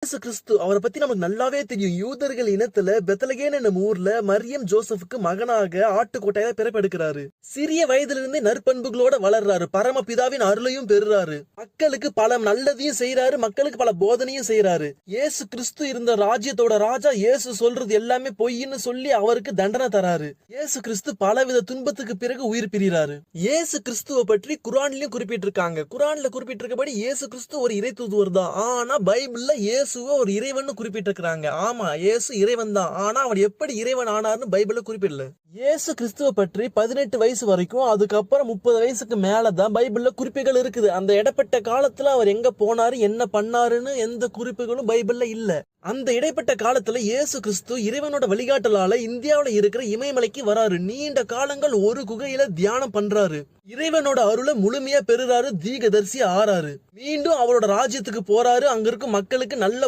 இயேசு கிறிஸ்து அவரை பத்தி நமக்கு நல்லாவே தெரியும். யூதர்கள் இனத்துல பெத்லகேம் என்னும் ஊர்ல மரியம் ஜோசப்புக்கு மகனாக ஆட்டுக்கோட்டையில பிறப்பெடுக்கிறாரு. சிறிய வயதிலிருந்தே நற்பண்புகளோட வளர்றாரு. பரமபிதாவின் அருளையும் பெறுறாரு. மக்களுக்கு பல நல்லதையும் செய்யறாரு. மக்களுக்கு பல போதனையும் செய்யறாரு. இயேசு கிறிஸ்து இருந்த ராஜ்யத்தோட ராஜா இயேசு சொல்றது எல்லாமே பொய்ன்னு சொல்லி அவருக்கு தண்டனை தராரு. இயேசு கிறிஸ்து பலவித துன்பத்துக்கு பிறகு உயிர் பிரிறாரு. இயேசு கிறிஸ்துவ பற்றி குர்ஆன்லயும் குறிப்பிட்டிருக்காங்க. குர்ஆன்ல குறிப்பிட்டிருக்கபடி இயேசு கிறிஸ்து ஒரு இறை தூதுவர் தான். ஆனா பைபிள்ல இயேசுவ ஒரு இறைவன் குறிப்பிட்டிருக்காங்க. ஆமா, இயேசு இறைவன் தான். ஆனா அவர் எப்படி இறைவன் ஆனார்னு பைபிள்ல குறிப்பிடல. இயேசு கிறிஸ்துவ பற்றி 18 வயசு வரைக்கும், அதுக்கப்புறம் 30 வயசுக்கு மேலதான் பைபிள்ல குறிப்புகள் இருக்குது. அந்த இடைப்பட்ட காலத்துல அவர் எங்க போனாரு, என்ன பண்ணாருன்னு எந்த குறிப்புகளும் பைபிள்ல இல்ல. அந்த இடைப்பட்ட காலத்துல இயேசு கிறிஸ்து இறைவனோட வழிகாட்டலால இந்தியாவில இருக்கிற இமயமலைக்கு வராரு. நீண்ட காலங்கள் ஒரு குகையில தியானம் பண்றாரு. இறைவனோட அருளை முழுமையா பெறுறாரு. தீர்க்கதரிசி ஆறாரு. மீண்டும் அவரோட ராஜ்யத்துக்கு போறாரு. அங்க இருக்கும் மக்களுக்கு நல்ல